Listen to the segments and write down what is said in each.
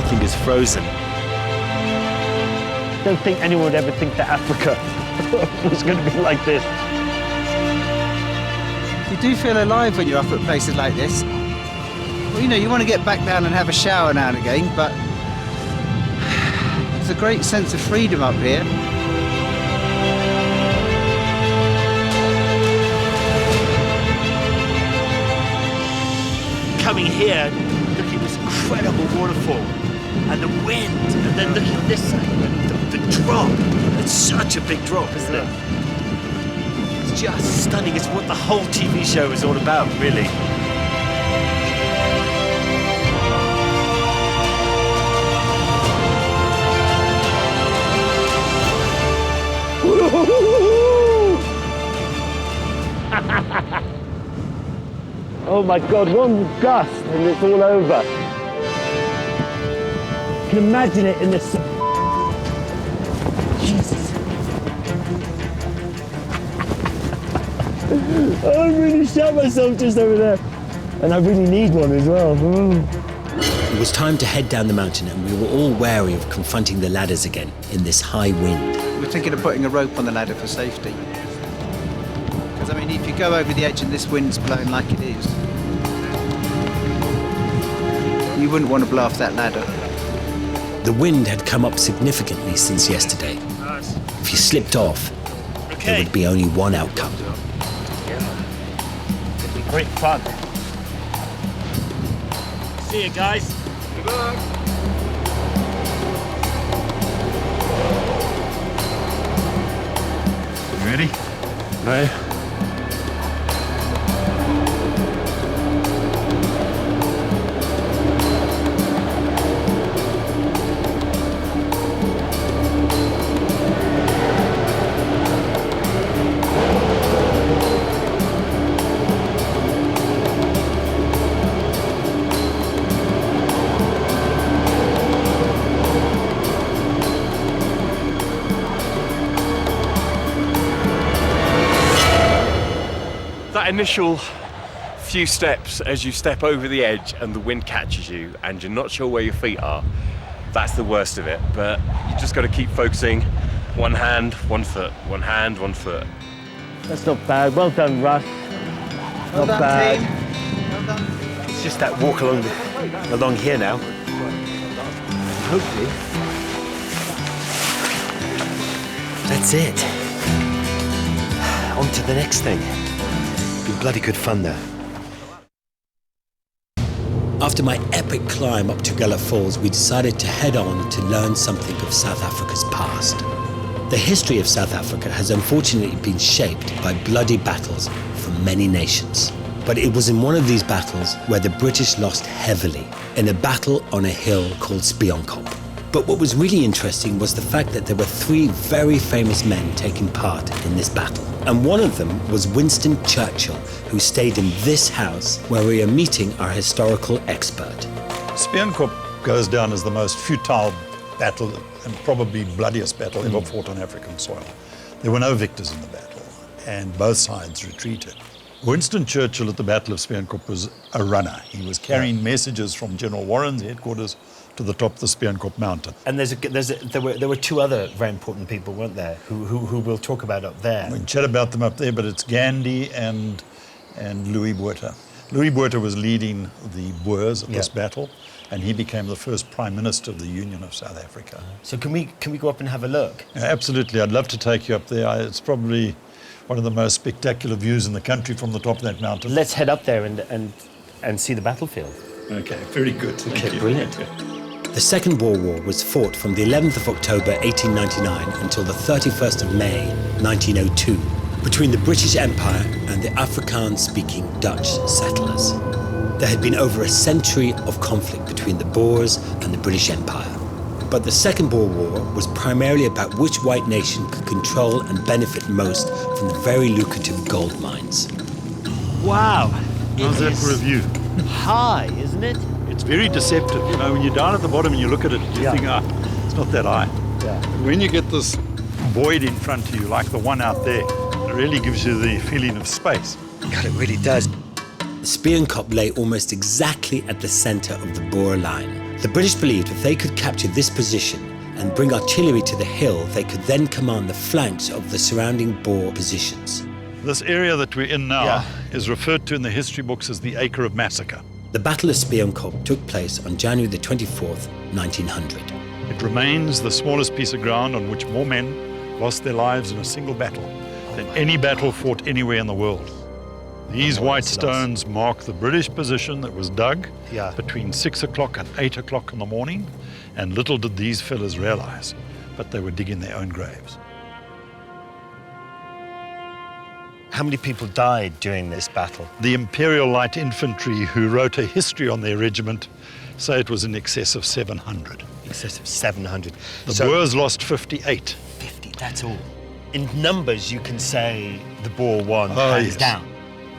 everything is frozen. I don't think anyone would ever think that Africa was going to be like this. You do feel alive when you're up at places like this. Well, you know, you want to get back down and have a shower now and again, but there's a great sense of freedom up here. Coming here, looking at this incredible waterfall, and the wind, and then looking at this side, and the drop. It's such a big drop, isn't it? It's just stunning. It's what the whole TV show is all about, really. Oh my God, one gust and it's all over. You can imagine it in the sun. Jesus. I really shot myself just over there. And I really need one as well. It was time to head down the mountain, and we were all wary of confronting the ladders again in this high wind. We're thinking of putting a rope on the ladder for safety. Because, I mean, if you go over the edge and this wind's blowing like it is, you wouldn't want to blow off that ladder. The wind had come up significantly since yesterday. If you slipped off, there would be only one outcome. It'll be great fun. See you guys. Good luck. You ready? Right. That initial few steps as you step over the edge and the wind catches you and you're not sure where your feet are, that's the worst of it. But you just got to keep focusing. One hand, one foot. One hand, one foot. That's not bad. Well done, Russ. Well not done, bad. team. Well done. It's just that walk along here now. Hopefully. That's it. On to the next thing. Be bloody good fun there. After my epic climb up Tugela Falls, we decided to head on to learn something of South Africa's past. The history of South Africa has unfortunately been shaped by bloody battles from many nations. But it was in one of these battles where the British lost heavily, in a battle on a hill called Spionkop. But what was really interesting was the fact that there were three very famous men taking part in this battle. And one of them was Winston Churchill, who stayed in this house where we are meeting our historical expert. Spionkop goes down as the most futile battle and probably bloodiest battle ever fought on African soil. There were no victors in the battle, and both sides retreated. Winston Churchill at the Battle of Spionkop was a runner. He was carrying messages from General Warren's headquarters to the top of the Spionkop mountain. And there were two other very important people, weren't there, who we'll talk about up there. We can chat about them up there, but it's Gandhi and Louis Botha. Louis Botha was leading the Boers at this battle, and he became the first Prime Minister of the Union of South Africa. So can we go up and have a look? Yeah, absolutely, I'd love to take you up there. It's probably one of the most spectacular views in the country from the top of that mountain. Let's head up there and see the battlefield. Okay, very good. Thank you. Brilliant. The Second Boer War was fought from the 11th of October 1899 until the 31st of May 1902 between the British Empire and the Afrikaans-speaking Dutch settlers. There had been over a century of conflict between the Boers and the British Empire. But the Second Boer War was primarily about which white nation could control and benefit most from the very lucrative gold mines. Wow. How's that for a view? High, isn't it? It's very deceptive. You know, when you're down at the bottom and you look at it, you think, it's not that high. Yeah. When you get this void in front of you, like the one out there, it really gives you the feeling of space. God, it really does. Spionkop lay almost exactly at the center of the Boer line, The British believed if they could capture this position and bring artillery to the hill, they could then command the flanks of the surrounding Boer positions. This area that we're in now is referred to in the history books as the Acre of Massacre. The Battle of Spionkop took place on January the 24th, 1900. It remains the smallest piece of ground on which more men lost their lives in a single battle than any battle fought anywhere in the world. These white stones mark the British position that was dug between 6 o'clock and 8 o'clock in the morning, and little did these fellas realize, but they were digging their own graves. How many people died during this battle? The Imperial Light Infantry, who wrote a history on their regiment, say it was in excess of 700. Excess of 700. The Boers lost 58. 50, that's all. In numbers, you can say the Boer won, Oh, hands yes. down.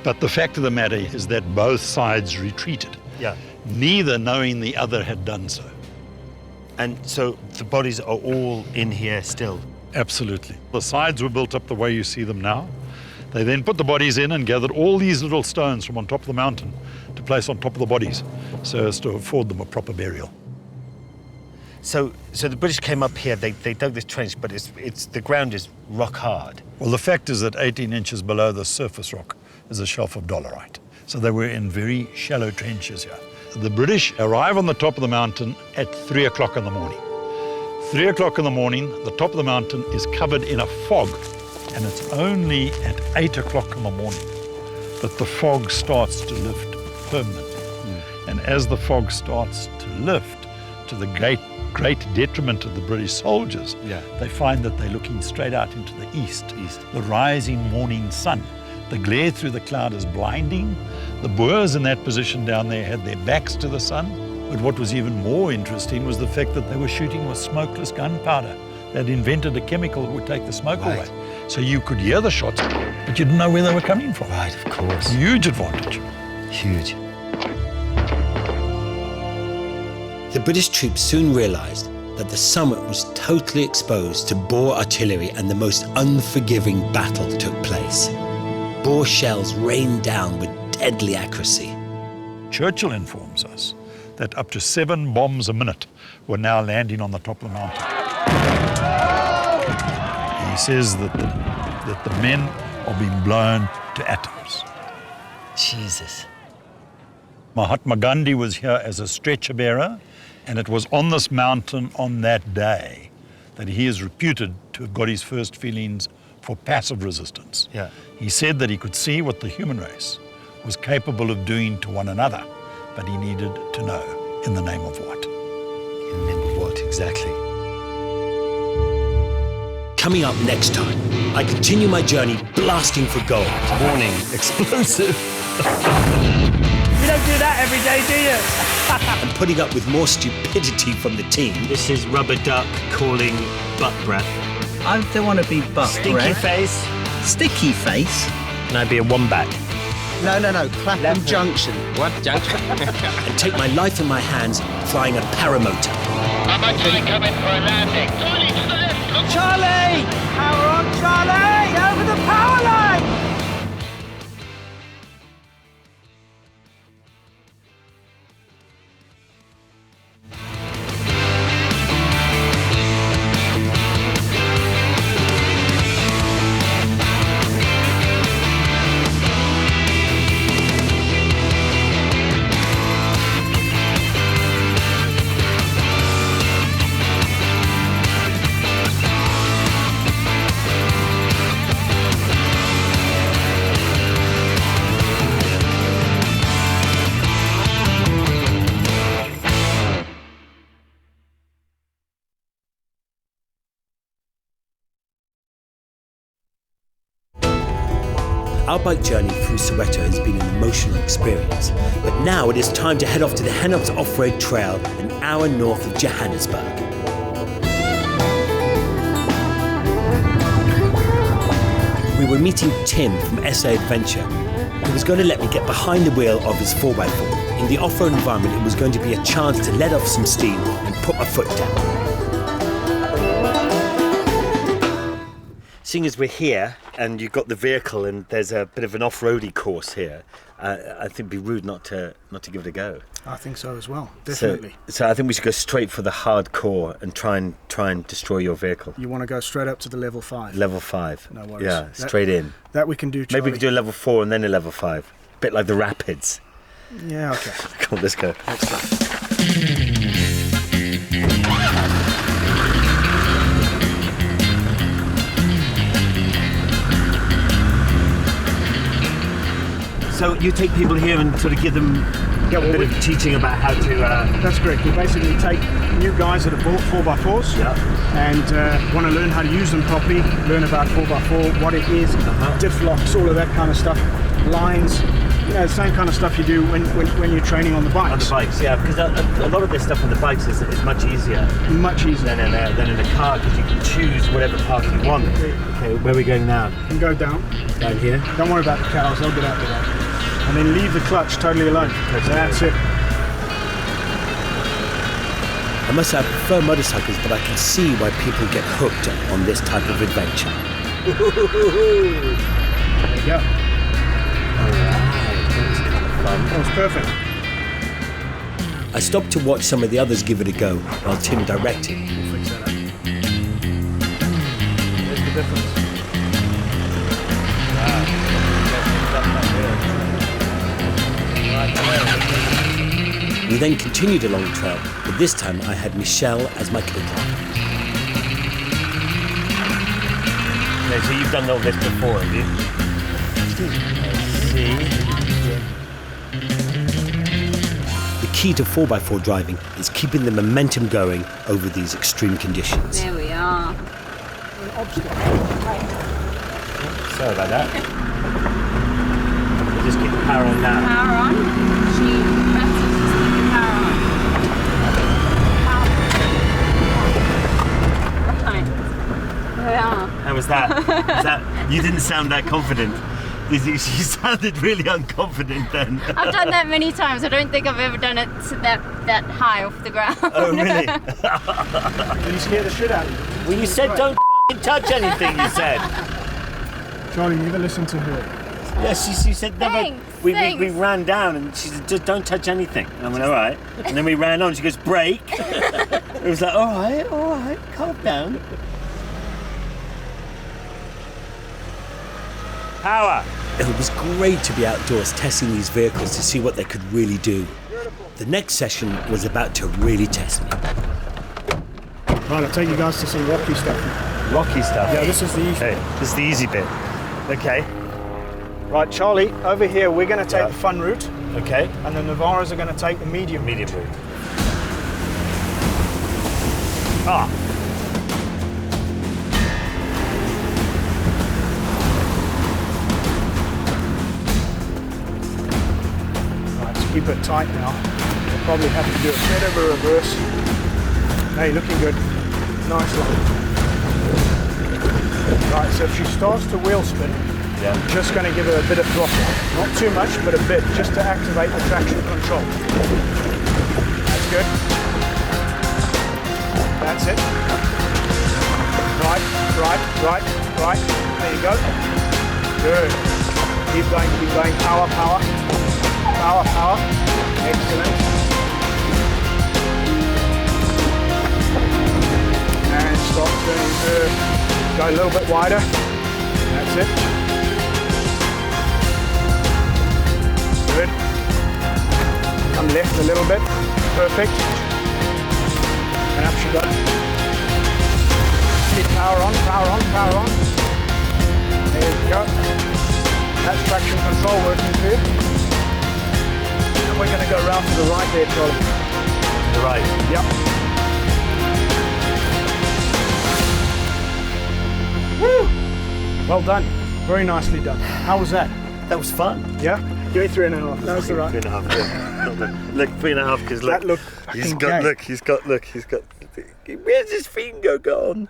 But the fact of the matter is that both sides retreated, neither knowing the other had done so. And so the bodies are all in here still? Absolutely. The sides were built up the way you see them now. They then put the bodies in and gathered all these little stones from on top of the mountain to place on top of the bodies so as to afford them a proper burial. So the British came up here, they dug this trench, but the ground is rock hard. Well, the fact is that 18 inches below the surface rock is a shelf of dolerite. So they were in very shallow trenches here. The British arrive on the top of the mountain at 3 o'clock in the morning. 3 o'clock in the morning, the top of the mountain is covered in a fog, and it's only at 8 o'clock in the morning that the fog starts to lift permanently. And as the fog starts to lift, to the great detriment of the British soldiers, they find that they're looking straight out into the east. The rising morning sun. The glare through the cloud is blinding. The Boers in that position down there had their backs to the sun. But what was even more interesting was the fact that they were shooting with smokeless gunpowder. They'd invented a chemical that would take the smoke away. So you could hear the shots, but you didn't know where they were coming from. Right, of course. Huge advantage. Huge. The British troops soon realized that the summit was totally exposed to Boer artillery, and the most unforgiving battle took place. Boer shells rained down with deadly accuracy. Churchill informs us that up to 7 bombs a minute were now landing on the top of the mountain. He says that the men are being blown to atoms. Jesus. Mahatma Gandhi was here as a stretcher bearer, and it was on this mountain on that day that he is reputed to have got his first feelings for passive resistance. He said that he could see what the human race was capable of doing to one another, but he needed to know in the name of what. In the name of what, exactly? Coming up next time, I continue my journey blasting for gold. Warning, explosive. You don't do that every day, do you? And putting up with more stupidity from the team. This is Rubber Duck calling butt breath. I don't want to be butt Stinky breath. face. Sticky face? Can I be a wombat? No. Clapham Junction. What junction? And take my life in my hands flying a paramotor. Charlie coming for a landing. Charlie to the left. Look. Charlie! Power on, Charlie! Over the power line! Our bike journey through Soweto has been an emotional experience, but now it is time to head off to the Hennops off-road trail an hour north of Johannesburg. We were meeting Tim from SA Adventure, who was going to let me get behind the wheel of his 4x4. In the off-road environment, it was going to be a chance to let off some steam and put my foot down. Seeing as we're here, and you've got the vehicle, and there's a bit of an off-roady course here, I think it'd be rude not to give it a go. I think so as well, definitely. So I think we should go straight for the hardcore and try and destroy your vehicle. You want to go straight up to the level 5? Level 5. No worries. Yeah, straight in. That we can do, Charlie. Maybe we could do a level 4 and then a level 5. Bit like the Rapids. Yeah, okay. Come on, let's go. Let's go. So you take people here and sort of give them a bit of teaching about how to... That's correct. We basically take new guys that have bought 4x4s and want to learn how to use them properly, learn about 4x4, what it is, diff locks, all of that kind of stuff, lines, the same kind of stuff you do when you're training on the bikes. On the bikes, yeah, because a lot of this stuff on the bikes is much easier. Much easier. Than in a car, because you can choose whatever park you want. Okay, where are we going now? You can go down. Down here? Don't worry about the cows, they'll get out of that. And then leave the clutch totally alone. That's it. I must say I prefer motorcycles, but I can see why people get hooked on this type of adventure. There you go. Alright, that was kind of fun. That was perfect. I stopped to watch some of the others give it a go while Tim directed. We'll fix that up. There's the difference. We then continued along the trail, but this time I had Michele as my co-pilot. Okay, so you've done all this before, have you? The key to 4x4 driving is keeping the momentum going over these extreme conditions. There we are. Sorry about that. We'll just keep the power on now. Power on. Better just keep the power on. Right. There we are. How was that? You didn't sound that confident. You sounded really unconfident then. I've done that many times. I don't think I've ever done it that high off the ground. Oh, really? Can you scare the shit out of you? Well, you said don't touch anything, you said. Charlie, never listen to her. Yes, she said never. Thanks, We thanks. ran down and she said, just don't touch anything. And I went, all right. And then we ran on. She goes, brake. It was like, all right, calm down. Power. It was great to be outdoors testing these vehicles to see what they could really do. The next session was about to really test me. Right, I'll take you guys to some rocky stuff now. Rocky stuff. Yeah, this is the easy. Okay, this is the easy bit. Okay. Right, Charlie, over here we're going to take the fun route, Okay. and the Navaras are going to take the medium route. Route. Ah. Right, so keep it tight now. We'll probably have to do a bit of a reverse. Hey, looking good. Nice one. Right, so if she starts to wheel spin, I'm just going to give her a bit of throttle. Not too much, but a bit, just to activate the traction control. That's good. That's it. Right. There you go. Good. Keep going. Power. Excellent. And stop turning good. Go a little bit wider. That's it. Good. Come left a little bit. Perfect. And up she goes. Keep power on. There you go. That's traction control working for you. And we're going to go around to the right there, Charlie. To the right. Yep. Woo! Well done. Very nicely done. How was that? That was fun. Yeah? Give me 3.5. That's all right. 3.5. Yeah. Look, 3.5 because look. That looked He's fucking got. gay. Look. He's got. Where's his finger gone?